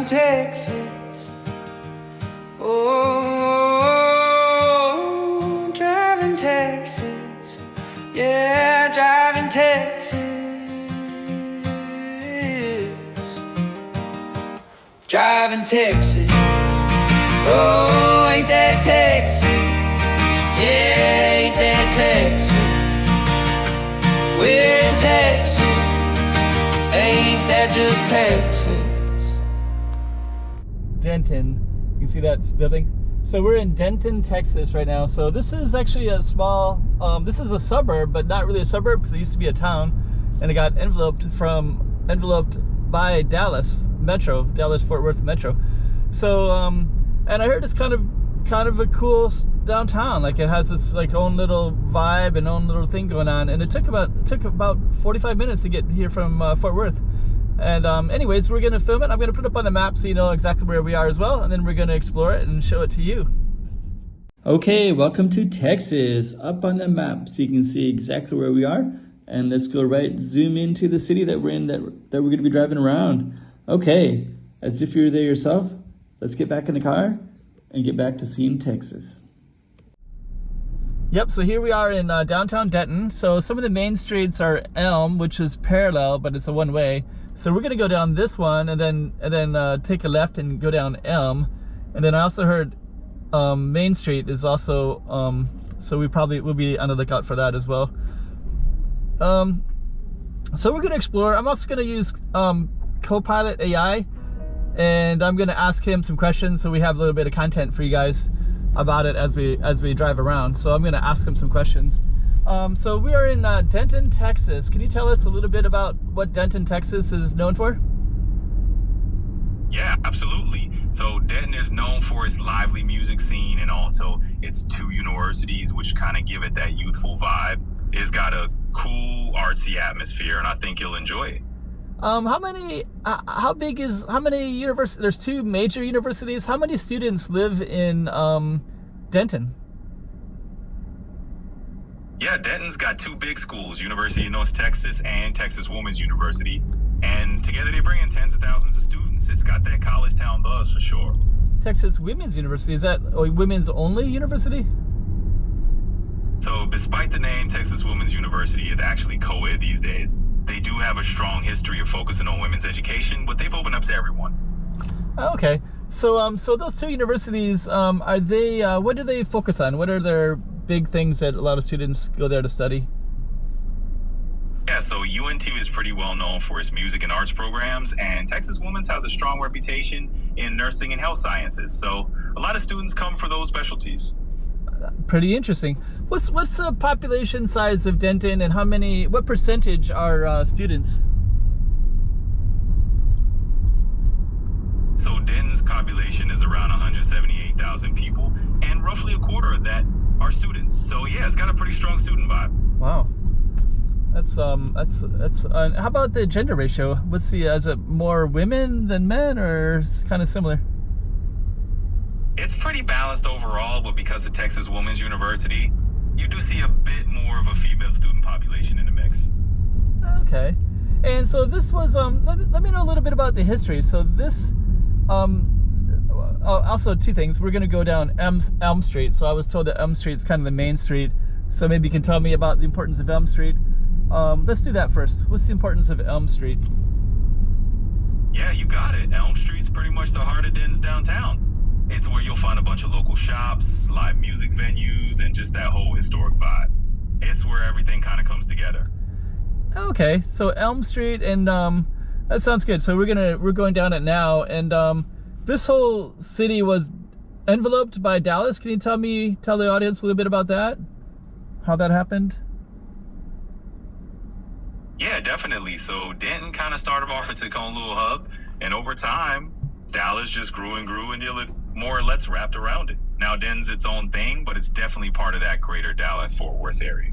driving Texas. Oh, driving Texas. Yeah, driving Texas. Driving Texas. Oh, ain't that Texas? Yeah, ain't that Texas? We're in Texas. Ain't that just Texas? Denton. You can see that building. So we're in Denton, Texas right now. So this is actually a small, this is a suburb, but not really a suburb because it used to be a town, and it got enveloped by Dallas Metro, Dallas Fort Worth Metro. So and I heard it's kind of a cool downtown. Like it has this like own little vibe and own little thing going on. And it took about 45 minutes to get here from Fort Worth. And anyways, we're gonna film it. I'm gonna put it up on the map so you know exactly where we are as well, and then we're gonna explore it and show it to you. Okay, welcome to Texas. Up on the map so you can see exactly where we are. And let's go zoom into the city that we're in, that we're gonna be driving around. Okay, as if you're there yourself, let's get back in the car and get back to seeing Texas. Yep, so here we are in downtown Denton. So some of the main streets are Elm, which is parallel, but it's a one-way. So we're gonna go down this one and then take a left and go down Elm. And then I also heard Main Street is also, so we probably will be on the lookout for that as well. So we're gonna explore. I'm also gonna use Copilot AI, and I'm gonna ask him some questions so we have a little bit of content for you guys about it as we drive around. So I'm gonna ask him some questions. So we are in Denton, Texas. Can you tell us a little bit about what Denton, Texas is known for? Yeah, absolutely. So Denton is known for its lively music scene and also its two universities, which kind of give it that youthful vibe. It's got a cool artsy atmosphere, and I think you'll enjoy it. How many universities? There's two major universities. How many students live in Denton? Yeah, Denton's got two big schools, University of North Texas and Texas Women's University. And together they bring in tens of thousands of students. It's got that college town buzz for sure. Texas Women's University, is that a women's only university? So despite the name Texas Women's University is actually co-ed these days, they do have a strong history of focusing on women's education, but they've opened up to everyone. Okay, so so those two universities, are they? What do they focus on? What are their big things that a lot of students go there to study? Yeah, so UNT is pretty well known for its music and arts programs, and Texas Women's has a strong reputation in nursing and health sciences. So a lot of students come for those specialties. Pretty interesting. What's the population size of Denton, and what percentage are students? So Denton's population is around 178,000 people, and roughly a quarter of that are students. So yeah, it's got a pretty strong student vibe. Wow. That's how about the gender ratio? Is it more women than men, or it's kind of similar? It's pretty balanced overall, but because of Texas Women's University, you do see a bit more of a female student population in the mix. Okay. And so this was, let me know a little bit about the history. So this, also two things. We're going to go down Elm Street. So I was told that Elm Street is kind of the main street. So maybe you can tell me about the importance of Elm Street. Let's do that first. What's the importance of Elm Street? Yeah, you got it. Elm Street's pretty much the heart of Denton's downtown. It's where you'll find a bunch of local shops, live music venues, and just that whole historic vibe. It's where everything kind of comes together. Okay, so Elm Street, and that sounds good. So we're going down it now, and this whole city was enveloped by Dallas. Can you tell the audience a little bit about that? How that happened? Yeah, definitely. So Denton kind of started off as its own little hub, and over time, Dallas just grew and grew until it more or less wrapped around it. Now Denton's its own thing, but it's definitely part of that greater Dallas-Fort Worth area.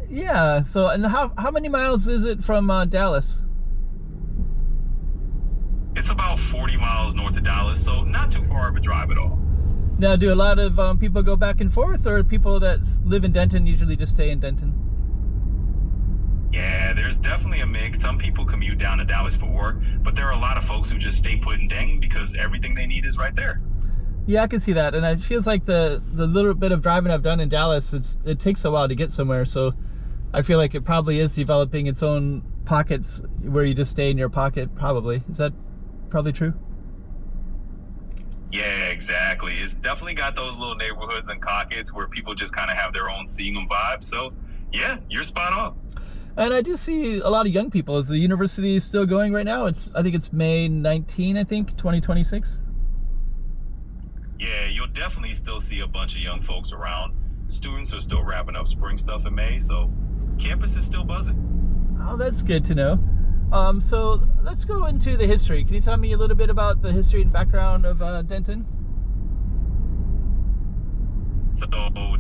Yeah, so and how many miles is it from Dallas? It's about 40 miles north of Dallas, so not too far of a drive at all. Now, do a lot of people go back and forth, or people that live in Denton usually just stay in Denton? Yeah, there's definitely a mix. Some people commute down to Dallas for work, but there are a lot of folks who just stay put in Denton because everything they need is right there. Yeah, I can see that, and it feels like the little bit of driving I've done in Dallas, it takes a while to get somewhere, so I feel like it probably is developing its own pockets where you just stay in your pocket, probably. Is that probably true? Yeah, exactly. It's definitely got those little neighborhoods and pockets where people just kind of have their own seeing them vibe. So, yeah, you're spot on. And I do see a lot of young people. Is the university still going right now? I think it's May 19, 2026. Yeah, you'll definitely still see a bunch of young folks around. Students are still wrapping up spring stuff in May, so campus is still buzzing. Oh, that's good to know. So let's go into the history. Can you tell me a little bit about the history and background of Denton? So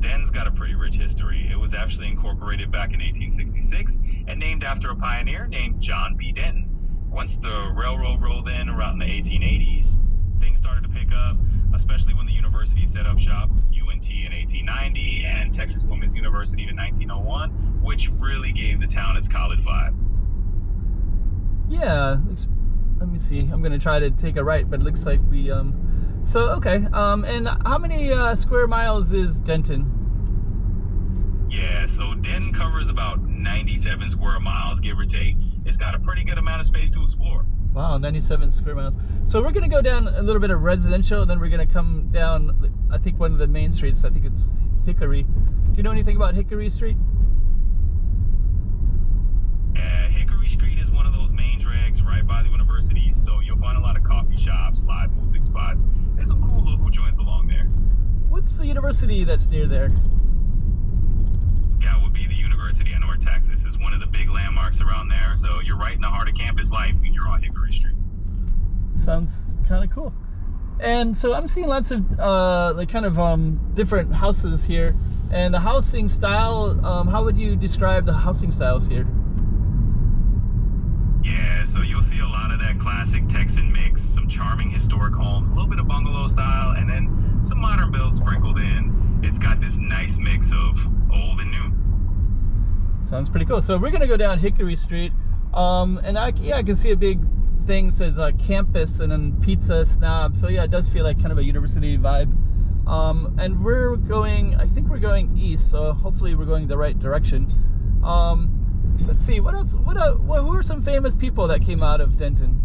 Denton's got a pretty rich history. It was actually incorporated back in 1866 and named after a pioneer named John B. Denton. Once the railroad rolled in around the 1880s, things started to pick up, especially when the university set up shop, UNT in 1890 and Texas Women's University in 1901, which really gave the town its college vibe. Yeah, let me see. I'm gonna try to take a right, but it looks like we so okay. And how many square miles is Denton? Yeah, so Denton covers about 97 square miles, give or take. It's got a pretty good amount of space to explore. Wow, 97 square miles. So we're gonna go down a little bit of residential, and then we're gonna come down, I think, one of the main streets. I think it's Hickory. Do you know anything about Hickory Street? Hickory Street is one of those main drags right by the university, so you'll find a lot of coffee shops, live music spots. There's some cool local joints along there. What's the university that's near there? That would be the University of North Texas. It's one of the big landmarks around there, so you're right in the heart of campus life when you're on Hickory Street. Sounds kind of cool. And so I'm seeing lots of like kind of different houses here. And the housing style, how would you describe the housing styles here? Yeah, so you'll see a lot of that classic Texan mix, some charming historic homes, a little bit of bungalow style, and then some modern builds sprinkled in. It's got this nice mix of old and new. Sounds pretty cool. So we're gonna go down Hickory Street, and I can see a big thing says campus and then pizza snob. So yeah, it does feel like kind of a university vibe. And we're going, I think we're going east, so hopefully we're going the right direction. Let's see, what else? Who are some famous people that came out of Denton?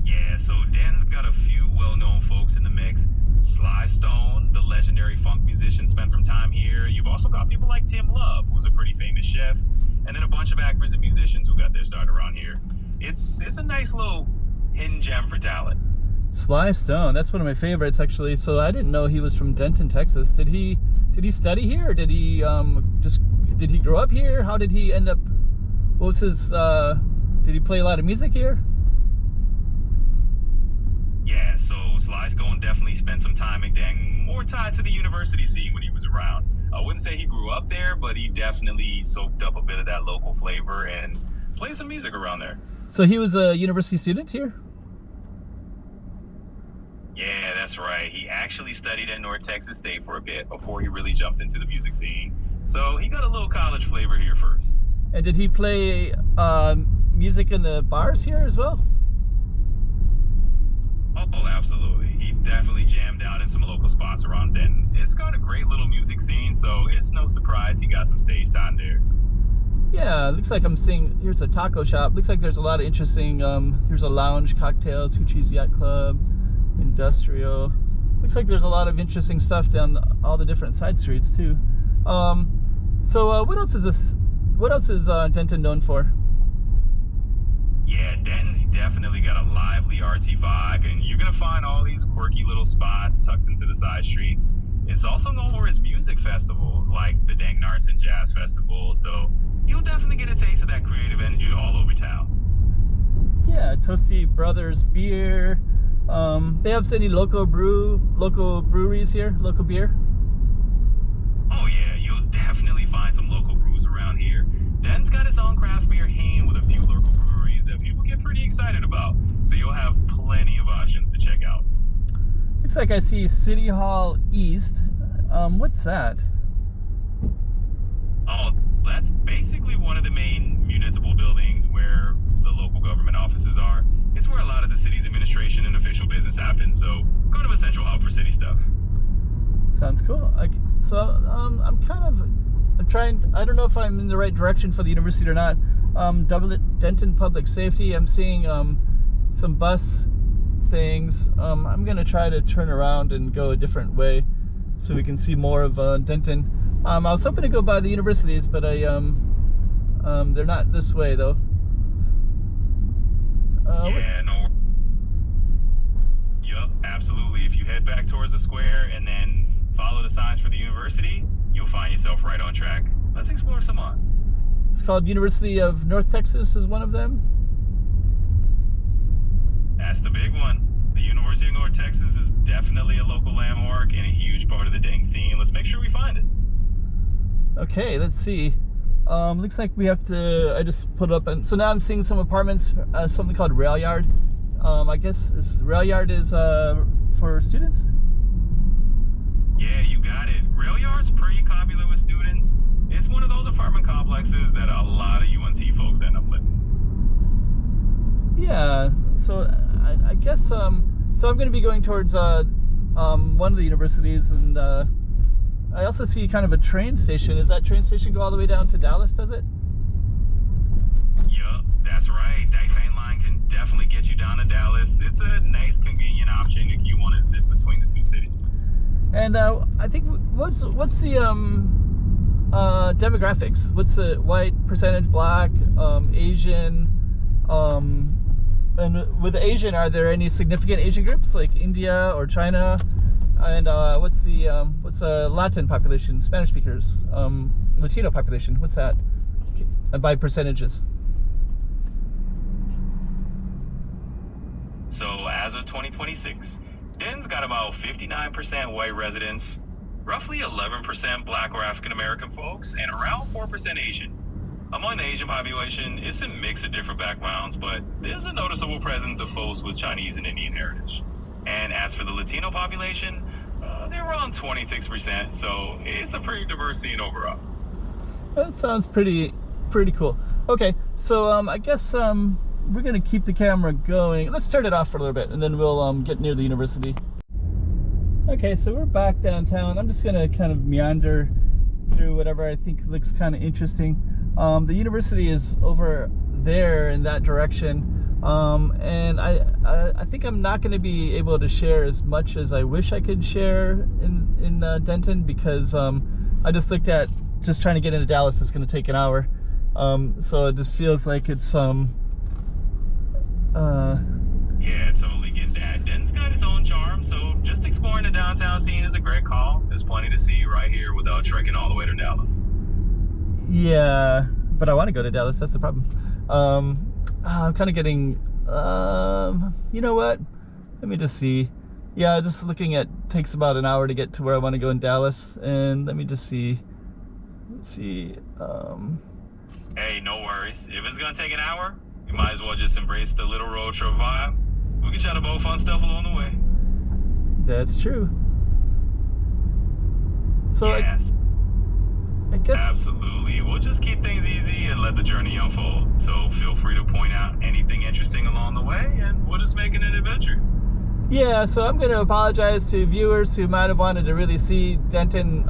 Yeah, so Denton's got a few well-known folks in the mix. Sly Stone, the legendary funk musician, spent some time here. You've also got people like Tim Love, who's a pretty famous chef, and then a bunch of actors and musicians who got their start around here. It's a nice little hidden gem for talent. Sly Stone, that's one of my favorites actually. So I didn't know he was from Denton, Texas. Did he study here, or did he did he grow up here? How did he end up? What was his? Did he play a lot of music here? Yeah, so Sly Stone definitely spent some time at Denton, more tied to the university scene when he was around. I wouldn't say he grew up there, but he definitely soaked up a bit of that local flavor and played some music around there. So he was a university student here? Yeah, that's right. He actually studied at North Texas State for a bit before he really jumped into the music scene. So he got a little college flavor here first. And did he play music in the bars here as well? Oh, absolutely. He definitely jammed out in some local spots around Denton. It's got a great little music scene, so it's no surprise he got some stage time there. Yeah, it looks like I'm seeing, here's a taco shop. Looks like there's a lot of interesting, here's a lounge, cocktails, Hoochie's Yacht Club, industrial. Looks like there's a lot of interesting stuff down all the different side streets too. So what else is this? What else is Denton known for? Yeah, Denton's definitely got a lively artsy vibe, and you're gonna find all these quirky little spots tucked into the side streets. It's also known for its music festivals, like the Denton Arts and Jazz Festival, so you'll definitely get a taste of that creative energy all over town. Yeah, Toasty Brothers beer. They have any local breweries here, local beer? Oh yeah, you'll definitely find some local brews around here. Denton's got its own craft beer scene with a few local breweries that people get pretty excited about, so you'll have plenty of options to check out. Looks like I see City Hall East. What's that? Oh, that's basically one of the main municipal buildings where the local government offices are. It's where a lot of the city's administration and official business happens, so kind of a central hub for city stuff. Sounds cool. I'm trying, I don't know if I'm in the right direction for the university or not. Denton Public Safety, I'm seeing some bus things. I'm gonna try to turn around and go a different way so we can see more of Denton. I was hoping to go by the universities, but they're not this way though. No. Yup, absolutely. If you head back towards the square and then follow the signs for the university, you'll find yourself right on track. Let's explore some more. It's called University of North Texas is one of them. That's the big one. The University of North Texas is definitely a local landmark and a huge part of the dang scene. Let's make sure we find it. Okay, let's see. Looks like we have to, I just put up, and so now I'm seeing some apartments, something called Rail Yard. I guess Rail Yard is for students? Yeah, you got it. Rail Yard's pretty popular with students. It's one of those apartment complexes that a lot of UNC folks end up living. Yeah, so I guess, so I'm going to be going towards one of the universities, and I also see kind of a train station. Does that train station go all the way down to Dallas, does it? Yup, that's right. That train line can definitely get you down to Dallas. It's a nice, convenient option if you want to zip between the two cities. And I think, what's the demographics? What's the white percentage, black, Asian, and with Asian, are there any significant Asian groups like India or China? And what's Latin population, Spanish speakers, Latino population? What's that? And by percentages. So as of 2026, Denton's got about 59% white residents, roughly 11% black or African American folks, and around 4% Asian. Among the Asian population, it's a mix of different backgrounds, but there's a noticeable presence of folks with Chinese and Indian heritage. And as for the Latino population, they're around 26%, so it's a pretty diverse scene overall. That sounds pretty cool. Okay, so I guess we're gonna keep the camera going. Let's turn it off for a little bit, and then we'll get near the university. Okay, so we're back downtown. I'm just gonna kind of meander through whatever I think looks kind of interesting. The university is over there in that direction. And I think I'm not going to be able to share as much as I wish I could share in Denton, because I just looked at just trying to get into Dallas. It's going to take an hour, so it just feels like it's Yeah, totally get that. Denton's got its own charm, so just exploring the downtown scene is a great call. There's plenty to see right here without trekking all the way to Dallas. Yeah, but I want to go to Dallas. That's the problem. I'm kind of getting, you know what? Let me just see. Yeah, just looking at, takes about an hour to get to where I want to go in Dallas. And let me just see. Let's see. Hey, no worries. If it's going to take an hour, you might as well just embrace the little road trip vibe. We can chat about fun stuff along the way. That's true. So yes. I guess Absolutely. We'll just keep things easy and let the journey unfold. So feel free to point out anything interesting along the way, and we'll just make it an adventure. Yeah, so I'm going to apologize to viewers who might have wanted to really see Denton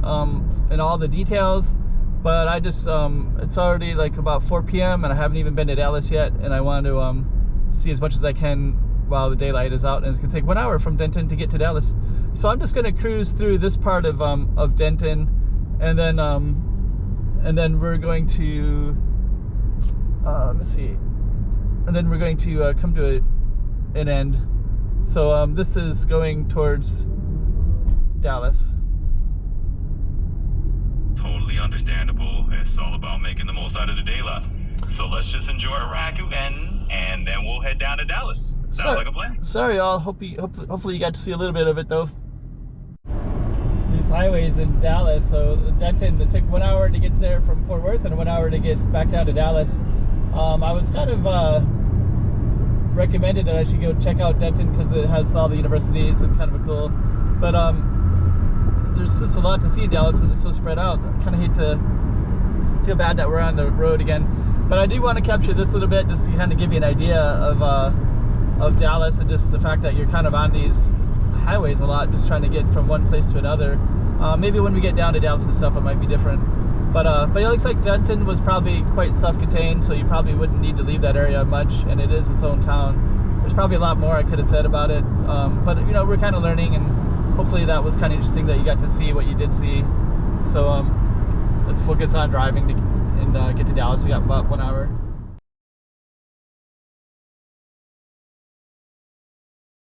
in all the details, but I just, it's already like about 4 p.m. and I haven't even been to Dallas yet, and I want to see as much as I can while the daylight is out, and it's going to take 1 hour from Denton to get to Dallas. So I'm just going to cruise through this part of Denton, and then we're going to, let me see, and then we're going to come to an end. So this is going towards Dallas. Totally understandable. It's all about making the most out of the daylight. So let's just enjoy Raku and then we'll head down to Dallas. Sounds like a plan. Sorry, y'all. Hopefully you got to see a little bit of it though. These highways in Dallas. So Denton, it took 1 hour to get there from Fort Worth and 1 hour to get back down to Dallas. I was kind of recommended that I should go check out Denton because it has all the universities and kind of a cool. But there's just a lot to see in Dallas and it's so spread out. I kind of hate to feel bad that we're on the road again. But I do want to capture this a little bit just to kind of give you an idea of Dallas, and just the fact that you're kind of on these highways a lot, just trying to get from one place to another. Maybe when we get down to Dallas itself, it might be different. But it looks like Denton was probably quite self-contained, so you probably wouldn't need to leave that area much, and it is its own town. There's probably a lot more I could have said about it, but you know, we're kind of learning, and hopefully that was kind of interesting that you got to see what you did see. So let's focus on driving and get to Dallas. We got about 1 hour.